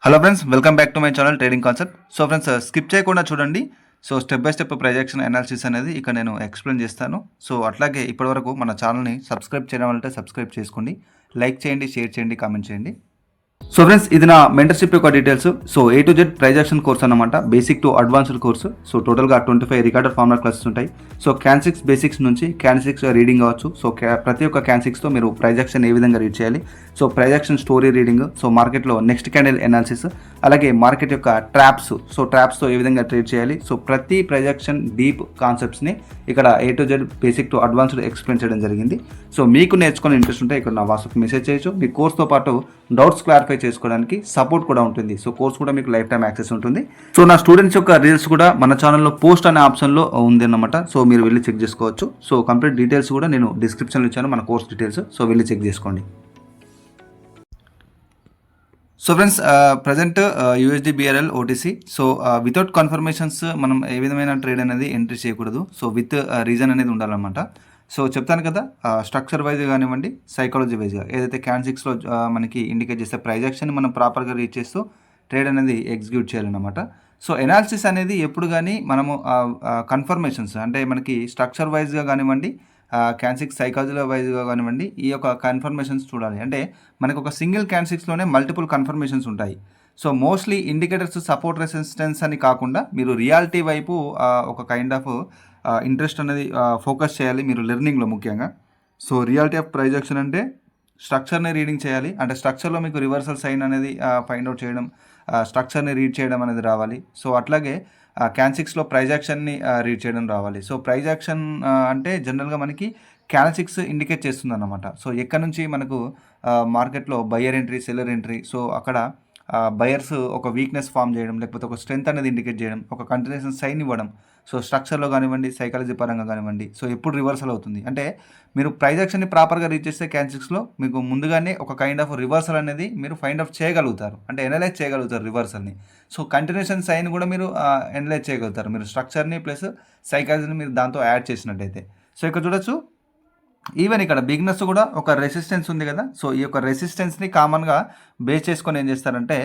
Hello friends, welcome back to my channel trading concept. So friends, skip చేయకుండా చూడండి. So step by step projection analysis అనేది ఇక్కడ నేను explain చేస్తాను. So అట్లాగే ఇప్పటివరకు మన ఛానల్ని సబ్స్క్రైబ్ చేయడం అంటే సబ్స్క్రైబ్ చేసుకోండి, లైక్ చేయండి, షేర్ చేయండి, కామెంట్ చేయండి. సో ఫ్రెండ్స్, ఇది నా మెంటర్షిప్ యొక్క details. So A to Z price action course అనమాట, basic to advanced course. So టోటల్గా 25 రికార్డెడ్ ఫార్ములా క్లాసెస్ ఉంటాయి. సో క్యాన్6 బేసిక్స్ నుంచి క్యాన్6 రీడింగ్ కావచ్చు. సో ప్రతి ఒక్క క్యాన్6తో మీరు ప్రైజ్ యాక్షన్ ఏ విధంగా రీడ్ చేయాలి, so price action story reading, so మార్కెట్లో నెక్స్ట్ క్యాండిల్ ఎనాలిసిస్, అలాగే మార్కెట్ యొక్క ట్రాప్స్, సో ట్రాప్స్తో ఏ విధంగా ట్రేడ్ చేయాలి. సో ప్రతి ప్రైజ్ యాక్షన్ డీప్ కాన్సెప్ట్స్ని ఇక్కడ A to Z basic to advanced explain చేయడం జరిగింది. సో మీకు నేర్చుకునే ఇంట్రెస్ట్ ఉంటే ఇక్కడ నా వాట్సాప్ మెసేజ్ చేయొచ్చు. మీ కోర్స్తో పాటు డౌట్స్ క్లారిఫై చేసుకోవడానికి సపోర్ట్ కూడా ఉంటుంది. సో కోర్స్ కూడా మీకు లైఫ్ టైం యాక్సెస్ ఉంటుంది. సో నా స్టూడెంట్స్ యొక్క రీల్స్ కూడా మన ఛానల్లో పోస్ట్ అనే ఆప్షన్లో ఉంది అన్నమాట. సో మీరు వెళ్ళి చెక్ చేసుకోవచ్చు. సో కంప్లీట్ డీటెయిల్స్ కూడా నేను డిస్క్రిప్షన్లో ఇచ్చాను, మన కోర్స్ డీటెయిల్స్. సో వెళ్ళి చెక్ చేసుకోండి. So friends, present USD BRL OTC. So without confirmations మనం ఏ విధమైన ట్రేడ్ అనేది ఎంట్రీ చేయకూడదు. సో విత్ రీజన్ అనేది ఉండాలన్నమాట. సో చెప్తాను కదా, స్ట్రక్చర్ వైజ్గా కానివ్వండి, సైకాలజీ వైజ్గా ఏదైతే క్యాన్6లో మనకి ఇండికేట్ చేస్తే ప్రైజ్ యాక్షన్ మనం ప్రాపర్గా రీచ్ చేస్తూ ట్రేడ్ అనేది ఎగ్జిక్యూట్ చేయాలన్నమాట. సో ఎనాలిసిస్ అనేది ఎప్పుడు కానీ మనము కన్ఫర్మేషన్స్ అంటే మనకి స్ట్రక్చర్ వైజ్గా కానివ్వండి, క్యాన్6 సైకాలజీ వైజ్గా కానివ్వండి, ఈ యొక్క కన్ఫర్మేషన్స్ చూడాలి. అంటే మనకు ఒక సింగిల్ క్యాన్6లోనే మల్టిపుల్ కన్ఫర్మేషన్స్ ఉంటాయి. So mostly indicators support resistance అని కాకుండా మీరు రియాలిటీ వైపు ఒక కైండ్ ఆఫ్ ఇంట్రెస్ట్ అనేది ఫోకస్ చేయాలి మీరు లెర్నింగ్లో ముఖ్యంగా. So reality of price action అంటే స్ట్రక్చర్ని రీడింగ్ చేయాలి. అంటే స్ట్రక్చర్లో మీకు రివర్సల్ సైన్ అనేది ఫైండ్ అవుట్ చేయడం, స్ట్రక్చర్ని రీడ్ చేయడం అనేది రావాలి. సో అట్లాగే క్యాన్6లో ప్రైజ్ యాక్షన్ని రీడ్ చేయడం రావాలి. సో ప్రైజ్ యాక్షన్ అంటే జనరల్గా మనకి క్యాన్6 ఇండికేట్ చేస్తుంది అన్నమాట. సో ఎక్కడ నుంచి మనకు మార్కెట్లో buyer entry, seller entry, so అక్కడ బయర్స్ ఒక వీక్నెస్ ఫామ్ చేయడం, లేకపోతే ఒక స్ట్రెంత్ అనేది ఇండికేట్ చేయడం, ఒక కంటిన్యూషన్ సైన్ ఇవ్వడం. సో స్ట్రక్చర్లో కానివ్వండి, సైకాలజీ పరంగా కానివ్వండి, సో ఎప్పుడు రివర్సల్ అవుతుంది అంటే మీరు ప్రైజ్ యాక్షన్ని ప్రాపర్గా రీచ్ చేస్తే క్యాన్6లో మీకు ముందుగానే ఒక కైండ్ ఆఫ్ రివర్సల్ అనేది మీరు ఫైండ్ అవుట్ చేయగలుగుతారు, అంటే ఎనలైజ్ చేయగలుగుతారు రివర్సల్ని. సో కంటిన్యూషన్ సైన్ కూడా మీరు ఎనలైజ్ చేయగలుగుతారు, మీరు స్ట్రక్చర్ని ప్లస్ సైకాలజీని మీరు దాంతో యాడ్ చేసినట్టయితే. సో ఇక్కడ చూడొచ్చు, ఈవెన్ ఇక్కడ బిగినర్స్ కూడా ఒక రెసిస్టెన్స్ ఉంది కదా. సో ఈ యొక్క రెసిస్టెన్స్ని కామన్గా బేస్ చేసుకొని ఏం చేస్తారంటే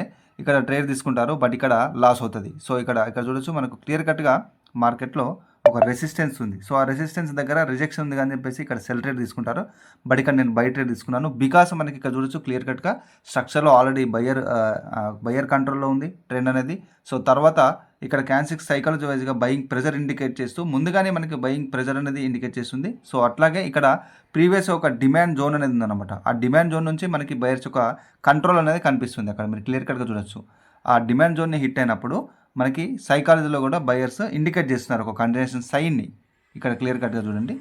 ఇక్కడ ట్రేడ్ తీసుకుంటారు, బట్ ఇక్కడ లాస్ అవుతుంది. సో ఇక్కడ చూడొచ్చు, మనకు క్లియర్ కట్గా మార్కెట్లో ఒక రెసిస్టెన్స్ ఉంది. సో ఆ రెసిస్టెన్స్ దగ్గర రిజెక్షన్ ఉంది అని చెప్పేసి ఇక్కడ సెల్ ట్రేడ్ తీసుకుంటారు, బట్ ఇక్కడ నేను బై ట్రేడ్ తీసుకున్నాను. బికాస్ మనకి ఇక్కడ చూడొచ్చు క్లియర్ కట్గా స్ట్రక్చర్లో ఆల్రెడీ బయ్యర్ కంట్రోల్లో ఉంది ట్రెండ్ అనేది. సో తర్వాత ఇక్కడ క్యాన్6 సైకాలజీ వైజ్గా బయింగ్ ప్రెజర్ ఇండికేట్ చేస్తూ ముందుగానే మనకి బయింగ్ ప్రెజర్ అనేది ఇండికేట్ చేస్తుంది. సో అట్లాగే ఇక్కడ ప్రీవియస్ ఒక డిమాండ్ జోన్ అనేది ఉందన్నమాట. ఆ డిమాండ్ జోన్ నుంచి మనకి బయర్స్ ఒక కంట్రోల్ అనేది కనిపిస్తుంది. అక్కడ మీరు క్లియర్ కట్గా చూడొచ్చు, ఆ డిమాండ్ జోన్ని హిట్ అయినప్పుడు మనకి సైకాలజీలో కూడా బయర్స్ ఇండికేట్ చేస్తున్నారు ఒక కంటిన్యూషన్ సైన్ని. ఇక్కడ క్లియర్ కట్గా చూడండి.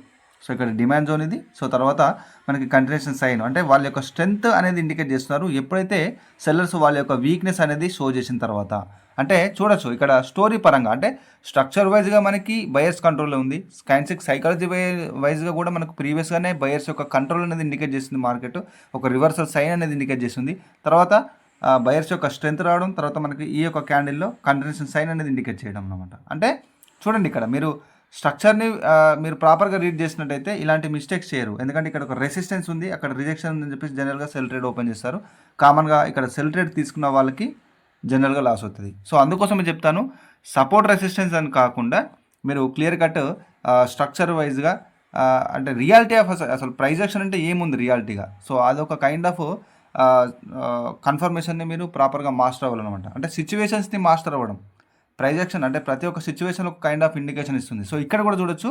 సో ఇక్కడ డిమాండ్ జోన్ ఇది. సో తర్వాత మనకి కంటిన్యూషన్ సైన్ అంటే వాళ్ళ యొక్క స్ట్రెంత్ అనేది ఇండికేట్ చేస్తున్నారు ఎప్పుడైతే సెల్లర్స్ వాళ్ళ యొక్క వీక్నెస్ అనేది షో చేసిన తర్వాత. అంటే చూడొచ్చు ఇక్కడ స్టోరీ పరంగా అంటే స్ట్రక్చర్ వైజ్గా మనకి బయర్స్ కంట్రోల్లో ఉంది, క్యాన్6 సైకాలజీ వైజ్గా కూడా మనకు ప్రీవియస్గానే బయర్స్ యొక్క కంట్రోల్ అనేది ఇండికేట్ చేస్తుంది, మార్కెట్ ఒక రివర్సల్ సైన్ అనేది ఇండికేట్ చేస్తుంది. తర్వాత బయర్స్ యొక్క స్ట్రెంత్ రావడం, తర్వాత మనకి ఈ యొక్క క్యాండిల్లో కంటిన్యూషన్ సైన్ అనేది ఇండికేట్ చేయడం అనమాట. అంటే చూడండి, ఇక్కడ మీరు స్ట్రక్చర్ని మీరు ప్రాపర్గా రీడ్ చేసినట్టయితే ఇలాంటి మిస్టేక్స్ చేయరు. ఎందుకంటే ఇక్కడ ఒక రెసిస్టెన్స్ ఉంది, అక్కడ రిజెక్షన్ ఉందని చెప్పేసి జనరల్గా సెల్ ట్రేడ్ ఓపెన్ చేస్తారు. కామన్గా ఇక్కడ సెల్ ట్రేడ్ తీసుకున్న వాళ్ళకి జనరల్గా లాస్ అవుతుంది. సో అందుకోసం చెప్తాను, సపోర్ట్ రెసిస్టెన్స్ అని కాకుండా మీరు క్లియర్ కట్ స్ట్రక్చర్ వైజ్గా అంటే రియాలిటీ ఆఫ్ అసలు ప్రైజ్ యాక్షన్ అంటే ఏముంది రియాలిటీగా. సో అదొక కైండ్ ఆఫ్ కన్ఫర్మేషన్ని మీరు ప్రాపర్గా మాస్టర్ అవ్వాలన్నమాట. అంటే సిచ్యువేషన్స్ని మాస్టర్ అవ్వడం. ప్రైజ్ యాక్షన్ అంటే ప్రతి ఒక్క సిచ్యువేషన్లో ఒక కైండ్ ఆఫ్ ఇండికేషన్ ఇస్తుంది. సో ఇక్కడ కూడా చూడొచ్చు,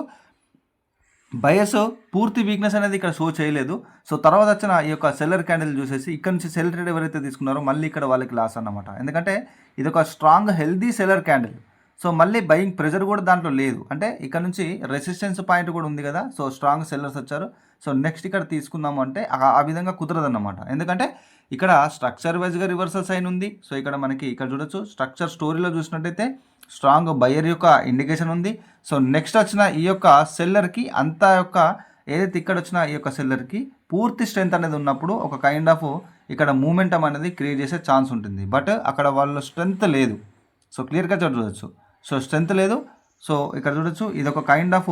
బయస్ పూర్తి వీక్నెస్ అనేది ఇక్కడ షో చేయలేదు. సో తర్వాత వచ్చిన ఈ యొక్క సెల్లర్ క్యాండిల్ చూసేసి ఇక్కడ నుంచి సెల్ ట్రేడ్ ఎవరైతే తీసుకున్నారో మళ్ళీ ఇక్కడ వాళ్ళకి లాస్ అన్నమాట. ఎందుకంటే ఇది ఒక strong healthy seller candle. So మళ్ళీ బయింగ్ ప్రెజర్ కూడా దాంట్లో లేదు, అంటే ఇక్కడ నుంచి రెసిస్టెన్స్ పాయింట్ కూడా ఉంది కదా. సో స్ట్రాంగ్ సెల్లర్స్ వచ్చారు. సో నెక్స్ట్ ఇక్కడ తీసుకుందాము అంటే ఆ విధంగా కుదరదన్నమాట. ఎందుకంటే ఇక్కడ స్ట్రక్చర్ వైజ్గా రివర్సల్ సైన్ ఉంది. సో ఇక్కడ మనకి ఇక్కడ చూడొచ్చు, స్ట్రక్చర్ స్టోరీలో చూసినట్టయితే స్ట్రాంగ్ బయర్ యొక్క ఇండికేషన్ ఉంది. సో నెక్స్ట్ వచ్చిన ఈ యొక్క సెల్లర్కి అంతా యొక్క ఏదైతే ఇక్కడ వచ్చిన ఈ యొక్క సెల్లర్కి పూర్తి స్ట్రెంత్ అనేది ఉన్నప్పుడు ఒక కైండ్ ఆఫ్ ఇక్కడ మూమెంటం అనేది క్రియేట్ చేసే ఛాన్స్ ఉంటుంది, బట్ అక్కడ వాళ్ళ స్ట్రెంత్ లేదు. సో క్లియర్గా చూడవచ్చు, సో స్ట్రెంత్ లేదు. సో ఇక్కడ చూడొచ్చు, ఇది ఒక కైండ్ ఆఫ్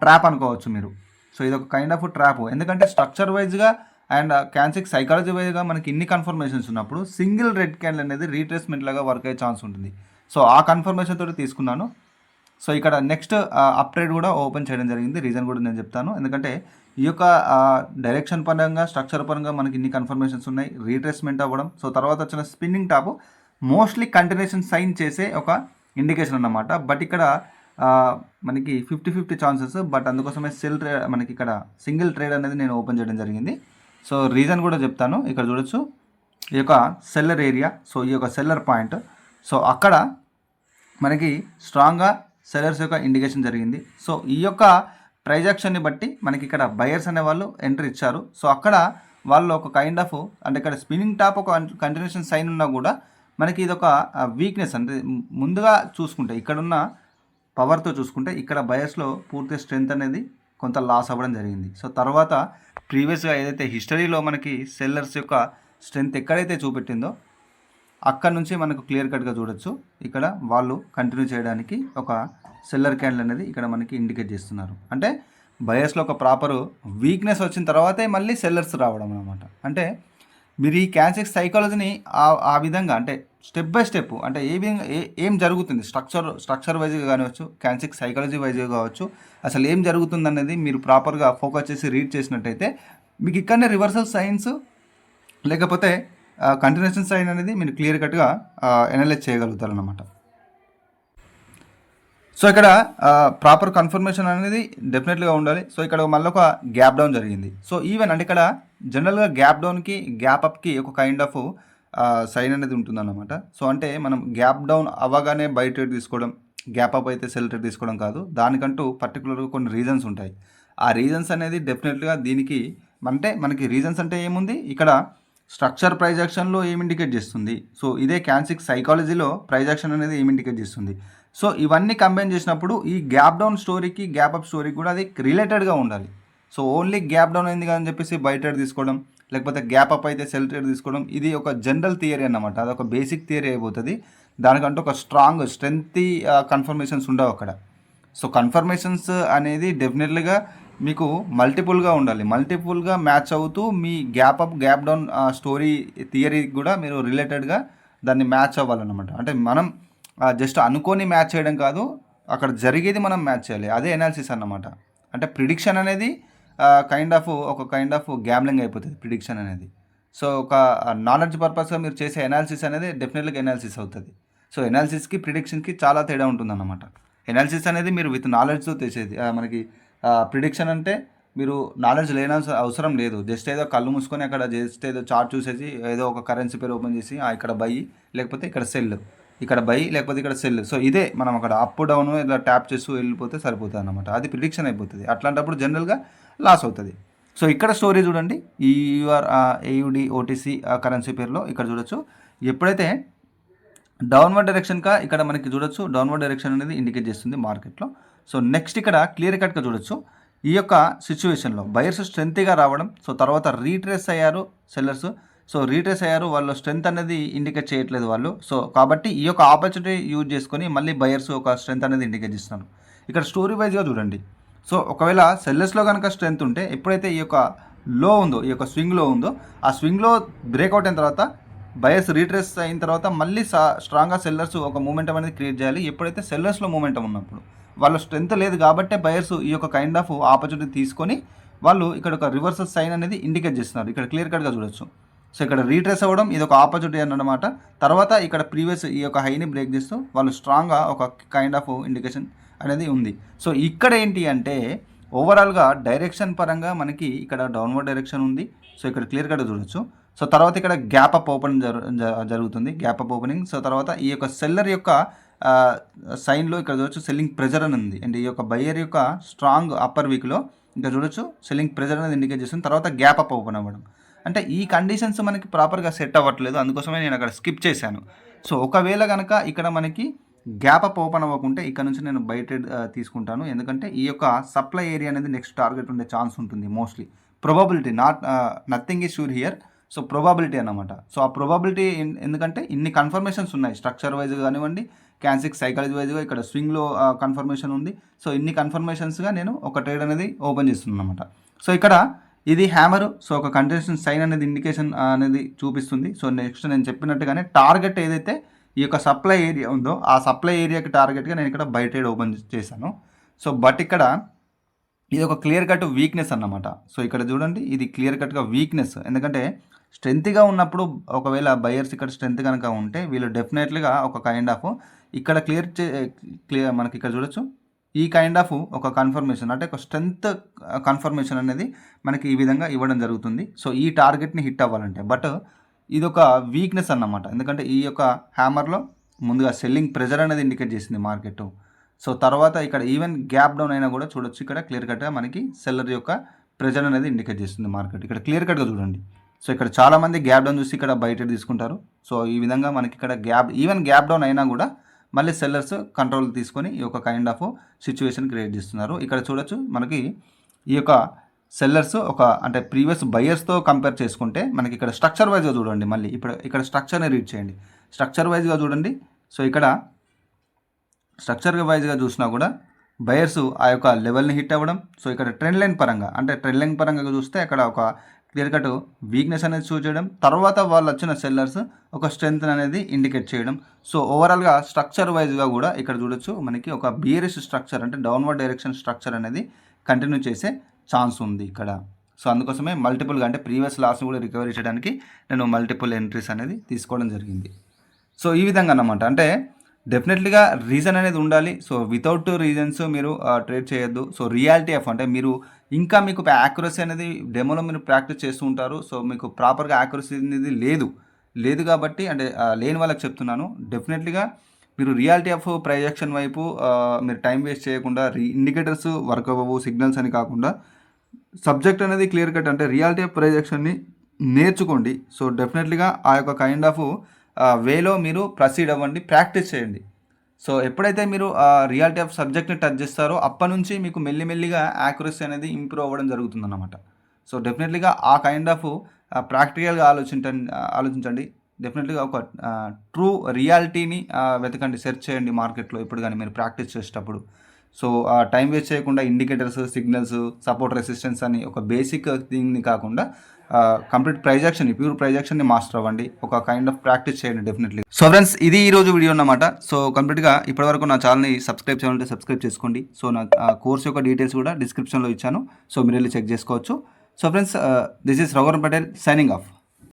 ట్రాప్ అనుకోవచ్చు మీరు. సో ఇది ఒక కైండ్ ఆఫ్ ట్రాప్, ఎందుకంటే స్ట్రక్చర్ వైజ్గా అండ్ క్యాన్సిక్ సైకాలజీ వైజ్గా మనకి ఇన్ని కన్ఫర్మేషన్స్ ఉన్నప్పుడు సింగిల్ రెడ్ క్యాండిల్ అనేది రీట్రేస్మెంట్ లాగా వర్క్ అయ్యే ఛాన్స్ ఉంటుంది. సో ఆ కన్ఫర్మేషన్ తోటి తీసుకున్నాను. సో ఇక్కడ నెక్స్ట్ అప్ ట్రేడ్ కూడా ఓపెన్ చేయడం జరిగింది. రీజన్ కూడా నేను చెప్తాను. ఎందుకంటే ఈ యొక్క డైరెక్షన్ పరంగా స్ట్రక్చర్ పరంగా మనకి ఇన్ని కన్ఫర్మేషన్స్ ఉన్నాయి, రీట్రేస్మెంట్ అవ్వడం. సో తర్వాత వచ్చిన spinning top mostly continuation sign చేసే ఒక ఇండికేషన్ అన్నమాట. బట్ ఇక్కడ మనకి 50-50 ఛాన్సెస్. బట్ అందుకోసమే మనకి ఇక్కడ సింగిల్ ట్రేడ్ అనేది నేను ఓపెన్ చేయడం జరిగింది. సో రీజన్ కూడా చెప్తాను. ఇక్కడ చూడొచ్చు ఈ యొక్క సెల్లర్ ఏరియా. సో ఈ యొక్క సెల్లర్ పాయింట్, సో అక్కడ మనకి స్ట్రాంగ్గా సెల్లర్స్ యొక్క ఇండికేషన్ జరిగింది. సో ఈ యొక్క ప్రైజ్ యాక్షన్ని బట్టి మనకి ఇక్కడ బయర్స్ అనే వాళ్ళు ఎంట్రీ ఇచ్చారు. సో అక్కడ వాళ్ళు ఒక కైండ్ ఆఫ్ అంటే ఇక్కడ స్పిన్నింగ్ టాప్ ఒక కంటిన్యూషన్ సైన్ ఉన్నా కూడా మనకి ఇది ఒక వీక్నెస్. అంటే ముందుగా చూసుకుంటే ఇక్కడున్న పవర్తో చూసుకుంటే ఇక్కడ బయర్స్లో పూర్తి స్ట్రెంత్ అనేది కొంత లాస్ అవ్వడం జరిగింది. సో తర్వాత ప్రీవియస్గా ఏదైతే హిస్టరీలో మనకి సెల్లర్స్ యొక్క స్ట్రెంత్ ఎక్కడైతే చూపెట్టిందో అక్కడ నుంచి మనకు క్లియర్ కట్గా చూడొచ్చు. ఇక్కడ వాళ్ళు కంటిన్యూ చేయడానికి ఒక సెల్లర్ క్యాండిల్ అనేది ఇక్కడ మనకి ఇండికేట్ చేస్తున్నారు. అంటే బయర్స్లో ఒక ప్రాపర్ వీక్నెస్ వచ్చిన తర్వాతే మళ్ళీ సెల్లర్స్ రావడం అనమాట. అంటే మీరు ఈ క్యాన్సిక్ సైకాలజీని ఆ విధంగా అంటే స్టెప్ బై స్టెప్ అంటే ఏ విధంగా ఏం జరుగుతుంది స్ట్రక్చర్ వైజ్గా కానివచ్చు, క్యాన్సిక్ సైకాలజీ వైజ్గా కావచ్చు, అసలు ఏం జరుగుతుంది అనేది మీరు ప్రాపర్గా ఫోకస్ చేసి రీడ్ చేసినట్టయితే మీకు ఇక్కడనే రివర్సల్ సైన్స్ లేకపోతే కంటిన్యూషన్ సైన్ అనేది మీరు క్లియర్ కట్గా ఎనలైజ్ చేయగలుగుతారు అన్నమాట. సో ఇక్కడ ప్రాపర్ కన్ఫర్మేషన్ అనేది డెఫినెట్గా ఉండాలి. సో ఇక్కడ మళ్ళీ ఒక గ్యాప్ డౌన్ జరిగింది. సో ఈవెన్ అంటే ఇక్కడ జనరల్గా గ్యాప్ డౌన్కి గ్యాప్ అప్కి ఒక కైండ్ ఆఫ్ సైన్ అనేది ఉంటుందన్నమాట. సో అంటే మనం గ్యాప్ డౌన్ అవ్వగానే బై ట్రేడ్ తీసుకోవడం, గ్యాప్ అప్ అయితే సెల్ ట్రేడ్ తీసుకోవడం కాదు. దానికంటూ పర్టికులర్గా కొన్ని రీజన్స్ ఉంటాయి. ఆ రీజన్స్ అనేది డెఫినెట్గా దీనికి అంటే మనకి రీజన్స్ అంటే ఏముంది, ఇక్కడ స్ట్రక్చర్ ప్రైజ్ యాక్షన్లో ఏం ఇండికేట్ చేస్తుంది, సో ఇదే క్యాన్సిక్ సైకాలజీలో ప్రైజ్ యాక్షన్ అనేది ఏం ఇండికేట్ చేస్తుంది. సో ఇవన్నీ కంబైన్ చేసినప్పుడు ఈ గ్యాప్ డౌన్ స్టోరీకి గ్యాప్ అప్ స్టోరీకి కూడా అది రిలేటెడ్గా ఉండాలి. సో ఓన్లీ గ్యాప్ డౌన్ అయింది అని చెప్పేసి బై ట్రేడ్ తీసుకోవడం, లేకపోతే గ్యాప్ అప్ అయితే సెల్ ట్రేడ్ తీసుకోవడం, ఇది ఒక జనరల్ థియరీ అన్నమాట. అది ఒక బేసిక్ థియరీ అయిపోతుంది. దానికంటే ఒక స్ట్రాంగ్ స్ట్రెంత్ కన్ఫర్మేషన్స్ ఉండవు అక్కడ. సో కన్ఫర్మేషన్స్ అనేది డెఫినెట్లీగా మీకు మల్టిపుల్గా ఉండాలి. మల్టిపుల్గా మ్యాచ్ అవుతూ మీ gap up gap down story theory కూడా మీరు రిలేటెడ్గా దాన్ని మ్యాచ్ అవ్వాలన్నమాట. అంటే మనం జస్ట్ అనుకొని మ్యాచ్ చేయడం కాదు, అక్కడ జరిగేది మనం మ్యాచ్ చేయాలి. అదే ఎనాలిసిస్ అన్నమాట. అంటే ప్రిడిక్షన్ అనేది ఒక కైండ్ ఆఫ్ గ్యామ్లింగ్ అయిపోతుంది ప్రిడిక్షన్ అనేది. సో ఒక నాలెడ్జ్ పర్పస్గా మీరు చేసే ఎనాలిసిస్ అనేది డెఫినెట్గా ఎనాలిసిస్ అవుతుంది. సో ఎనాలిసిస్కి ప్రిడిక్షన్కి చాలా తేడా ఉంటుందన్నమాట. ఎనాలిసిస్ అనేది మీరు విత్ నాలెడ్జ్తో చేసేది. మనకి ప్రిడిక్షన్ అంటే మీరు నాలెడ్జ్ లేని అవసరం లేదు. జస్ట్ ఏదో కళ్ళు మూసుకొని అక్కడ జస్ట్ ఏదో చార్ట్ చూసేసి ఏదో ఒక కరెన్సీ పేరు ఓపెన్ చేసి ఇక్కడ బై లేకపోతే ఇక్కడ సెల్, ఇక్కడ బై లేకపోతే ఇక్కడ సెల్, సో ఇదే మనం అక్కడ అప్ డౌన్ ఇలా ట్యాప్ చేస్తూ వెళ్ళిపోతే సరిపోతుంది అన్నమాట. అది ప్రిడిక్షన్ అయిపోతుంది. అట్లాంటప్పుడు జనరల్గా లాస్ అవుతుంది. సో ఇక్కడ స్టోరీ చూడండి, ఈ AUD OTC కరెన్సీ పేరులో ఇక్కడ చూడొచ్చు. ఎప్పుడైతే డౌన్వర్డ్ డైరెక్షన్గా ఇక్కడ మనకి చూడొచ్చు, డౌన్వర్డ్ డైరెక్షన్ అనేది ఇండికేట్ చేస్తుంది మార్కెట్లో. సో నెక్స్ట్ ఇక్కడ క్లియర్ కట్గా చూడొచ్చు, ఈ యొక్క సిచ్యువేషన్లో బయర్స్ స్ట్రెంత్గా రావడం. సో తర్వాత రీట్రేస్ అయ్యారు సెల్లర్స్. సో రీట్రేస్ అయ్యారు, వాళ్ళ స్ట్రెంత్ అనేది ఇండికేట్ చేయట్లేదు వాళ్ళు. సో కాబట్టి ఈ యొక్క ఆపర్చునిటీ యూజ్ చేసుకొని మళ్ళీ బయర్స్ ఒక స్ట్రెంత్ అనేది ఇండికేట్ చేస్తున్నారు. ఇక్కడ స్టోరీ వైజ్గా చూడండి. సో ఒకవేళ సెల్లర్స్లో కనుక స్ట్రెంత్ ఉంటే ఎప్పుడైతే ఈ యొక్క లో ఉందో, ఈ యొక్క స్వింగ్లో ఉందో, ఆ స్వింగ్లో బ్రేక్అవుట్ అయిన తర్వాత బయర్స్ రీట్రేస్ అయిన తర్వాత మళ్ళీ స్ట్రాంగ్గా సెల్లర్స్ ఒక మూమెంటం అనేది క్రియేట్ చేయాలి. ఎప్పుడైతే సెల్లర్స్లో మూమెంటం ఉన్నప్పుడు వాళ్ళ స్ట్రెంత్ లేదు కాబట్టి బయర్స్ ఈ యొక్క కైండ్ ఆఫ్ ఆపర్చునిటీ తీసుకొని వాళ్ళు ఇక్కడ ఒక రివర్సల్ సైన్ అనేది ఇండికేట్ చేస్తున్నారు. ఇక్కడ క్లియర్ కట్గా చూడొచ్చు. సో ఇక్కడ రీట్రేస్ అవ్వడం ఇది ఒక ఆపర్చునిటీ అన్నమాట. తర్వాత ఇక్కడ ప్రీవియస్ ఈ యొక్క హైని బ్రేక్ చేస్తూ వాళ్ళు స్ట్రాంగ్గా ఒక కైండ్ ఆఫ్ ఇండికేషన్ అనేది ఉంది. సో ఇక్కడ ఏంటి అంటే ఓవరాల్గా డైరెక్షన్ పరంగా మనకి ఇక్కడ డౌన్వర్డ్ డైరెక్షన్ ఉంది. సో ఇక్కడ క్లియర్ కట్గా చూడొచ్చు. సో తర్వాత ఇక్కడ గ్యాప్ అప్ ఓపెన్ జరుగుతుంది, గ్యాప్ అప్ ఓపెనింగ్. సో తర్వాత ఈ యొక్క సెల్లర్ యొక్క సైన్లో ఇక్కడ చూడొచ్చు సెల్లింగ్ ప్రెజర్ అని ఉంది. అండ్ ఈ యొక్క బయ్యర్ యొక్క స్ట్రాంగ్ అప్పర్ వీక్లో ఇంకా చూడొచ్చు సెల్లింగ్ ప్రెజర్ అనేది ఇండికేట్ చేస్తుంది. తర్వాత గ్యాప్ అప్ ఓపెన్ అవ్వడం. అంటే ఈ కండిషన్స్ మనకి ప్రాపర్గా సెట్ అవ్వట్లేదు, అందుకోసమే నేను అక్కడ స్కిప్ చేశాను. సో ఒకవేళ కనుక ఇక్కడ మనకి గ్యాప్ అప్ ఓపెన్ అవ్వకుంటే ఇక్కడ నుంచి నేను బై ట్రేడ్ తీసుకుంటాను. ఎందుకంటే ఈ యొక్క సప్లై ఏరియా అనేది నెక్స్ట్ టార్గెట్ ఉండే ఛాన్స్ ఉంటుంది mostly. Probability nothing is sure here. So probability అన్నమాట. సో ఆ ప్రొబాబిలిటీ ఎందుకంటే ఇన్ని కన్ఫర్మేషన్స్ ఉన్నాయి, స్ట్రక్చర్ వైజ్గా కానివ్వండి, క్యాన్సిక్ సైకాలజీ వైజ్గా ఇక్కడ స్వింగ్లో కన్ఫర్మేషన్ ఉంది. సో ఇన్ని కన్ఫర్మేషన్స్గా నేను ఒక ట్రేడ్ అనేది ఓపెన్ చేస్తున్నాను అనమాట. సో ఇక్కడ ఇది హ్యామర్. సో ఒక కంటిన్యూషన్ సైన్ అనేది ఇండికేషన్ అనేది చూపిస్తుంది. సో నెక్స్ట్ నేను చెప్పినట్టుగానే టార్గెట్ ఏదైతే ఈ యొక్క సప్లై ఏరియా ఉందో ఆ సప్లై ఏరియాకి టార్గెట్గా నేను ఇక్కడ బై ట్రేడ్ ఓపెన్ చేశాను. సో బట్ ఇక్కడ ఇది ఒక క్లియర్ కట్ వీక్నెస్ అన్నమాట. సో ఇక్కడ చూడండి, ఇది క్లియర్ కట్గా వీక్నెస్. ఎందుకంటే స్ట్రెంత్గా ఉన్నప్పుడు ఒకవేళ బయర్స్ ఇక్కడ స్ట్రెంత్ కనుక ఉంటే వీళ్ళు డెఫినెట్లీగా ఒక కైండ్ ఆఫ్ ఇక్కడ క్లియర్ మనకి ఇక్కడ చూడొచ్చు, ఈ కైండ్ ఆఫ్ ఒక కన్ఫర్మేషన్ అంటే ఒక స్ట్రెంత్ కన్ఫర్మేషన్ అనేది మనకి ఈ విధంగా ఇవ్వడం జరుగుతుంది. సో ఈ టార్గెట్ని హిట్ అవ్వాలంటే, బట్ ఇది ఒక వీక్నెస్ అన్నమాట. ఎందుకంటే ఈ యొక్క హ్యామర్లో ముందుగా సెల్లింగ్ ప్రెజర్ అనేది ఇండికేట్ చేసింది మార్కెట్. సో తర్వాత ఇక్కడ ఈవెన్ గ్యాప్ డౌన్ అయినా కూడా చూడొచ్చు, ఇక్కడ క్లియర్ కట్గా మనకి సెల్లర్ యొక్క ప్రెజర్ అనేది ఇండికేట్ చేస్తుంది మార్కెట్. ఇక్కడ క్లియర్ కట్గా చూడండి. సో ఇక్కడ చాలామంది గ్యాప్ డౌన్ చూసి ఇక్కడ బయట తీసుకుంటారు. సో ఈ విధంగా మనకి ఇక్కడ ఈవెన్ గ్యాప్ డౌన్ అయినా కూడా మళ్ళీ సెల్లర్స్ కంట్రోల్ తీసుకొని ఈ యొక్క కైండ్ ఆఫ్ సిచ్యువేషన్ క్రియేట్ చేస్తున్నారు. ఇక్కడ చూడొచ్చు మనకి ఈ యొక్క సెల్లర్స్ అంటే ప్రీవియస్ బయర్స్తో కంపేర్ చేసుకుంటే మనకి ఇక్కడ స్ట్రక్చర్ వైజ్గా చూడండి. మళ్ళీ ఇక్కడ స్ట్రక్చర్ని రీడ్ చేయండి. స్ట్రక్చర్ వైజ్గా చూడండి. సో ఇక్కడ స్ట్రక్చర్ వైజ్గా చూసినా కూడా బయర్స్ ఆ యొక్క లెవెల్ని హిట్ అవ్వడం. సో ఇక్కడ ట్రెండ్ లైన్ పరంగా చూస్తే అక్కడ ఒక క్లియర్ కట్ వీక్నెస్ అనేది చూపించడం, తర్వాత వాళ్ళు వచ్చిన సెల్లర్స్ ఒక స్ట్రెంత్ అనేది ఇండికేట్ చేయడం. సో ఓవరాల్గా స్ట్రక్చర్ వైజ్గా కూడా ఇక్కడ చూడొచ్చు మనకి ఒక బీరిష్ స్ట్రక్చర్ అంటే డౌన్వర్డ్ డైరెక్షన్ స్ట్రక్చర్ అనేది కంటిన్యూ చేసే ఛాన్స్ ఉంది ఇక్కడ. సో అందుకోసమే మల్టిపుల్గా అంటే ప్రీవియస్ లాస్ని కూడా రికవరీ చేయడానికి నేను మల్టిపుల్ ఎంట్రీస్ అనేది తీసుకోవడం జరిగింది. సో ఈ విధంగా అన్నమాట. అంటే డెఫినెట్లీగా రీజన్ అనేది ఉండాలి. సో వితౌట్ రీజన్స్ మీరు ట్రేడ్ చేయొద్దు. సో రియాలిటీ ఆఫ్ అంటే మీరు ఇంకా మీకు యాక్యురసీ అనేది డెమోలో మీరు ప్రాక్టీస్ చేస్తూ ఉంటారు. సో మీకు ప్రాపర్గా యాక్యురసీ అనేది లేదు కాబట్టి అంటే లేని వాళ్ళకి చెప్తున్నాను. డెఫినెట్లీగా మీరు రియాలిటీ ఆఫ్ ప్రొజెక్షన్ వైపు మీరు టైం వేస్ట్ చేయకుండా ఇండికేటర్స్ వర్క్ అవ్వవు సిగ్నల్స్ అని కాకుండా సబ్జెక్ట్ అనేది క్లియర్ కట్ అంటే రియాలిటీ ఆఫ్ ప్రొజెక్షన్ని నేర్చుకోండి. సో డెఫినెట్లీగా ఆ యొక్క కైండ్ ఆఫ్ వేలో మీరు ప్రొసీడ్ అవ్వండి, ప్రాక్టీస్ చేయండి. సో ఎప్పుడైతే మీరు రియాలిటీ ఆఫ్ సబ్జెక్ట్ని టచ్ చేస్తారో అప్పటి నుంచి మీకు మెల్లిమెల్లిగా యాక్యురసీ అనేది ఇంప్రూవ్ అవ్వడం జరుగుతుందన్నమాట. సో డెఫినెట్లీగా ఆ కైండ్ ఆఫ్ ప్రాక్టికల్గా ఆలోచించండి. డెఫినెట్లీగా ఒక ట్రూ రియాలిటీని వెతకండి, సెర్చ్ చేయండి మార్కెట్లో ఇప్పుడు కానీ మీరు ప్రాక్టీస్ చేసేటప్పుడు. సో టైం వేస్ట్ చేయకుండా ఇండికేటర్స్, సిగ్నల్స్, సపోర్ట్, రెసిస్టెన్స్ అని ఒక బేసిక్ థింగ్ని కాకుండా కంప్లీట్ ప్యూర్ ప్రొజెక్షన్ని మాస్టర్ అవ్వండి. ఒక కైండ్ ఆఫ్ ప్రాక్టీస్ చేయండి డెఫినెట్లీ. సో ఫ్రెండ్స్, ఇది ఈరోజు వీడియో అన్నమాట. సో కంప్లీట్గా ఇప్పటివరకు నా ఛానల్ని సబ్స్క్రైబ్ చేయాలంటే సబ్స్క్రైబ్ చేసుకోండి. సో నా కోర్స్ యొక్క డీటెయిల్స్ కూడా డిస్క్రిప్షన్లో ఇచ్చాను. సో మీరు వెళ్ళి చెక్ చేసుకోవచ్చు. So friends, this is Raghuvaran Patel signing off.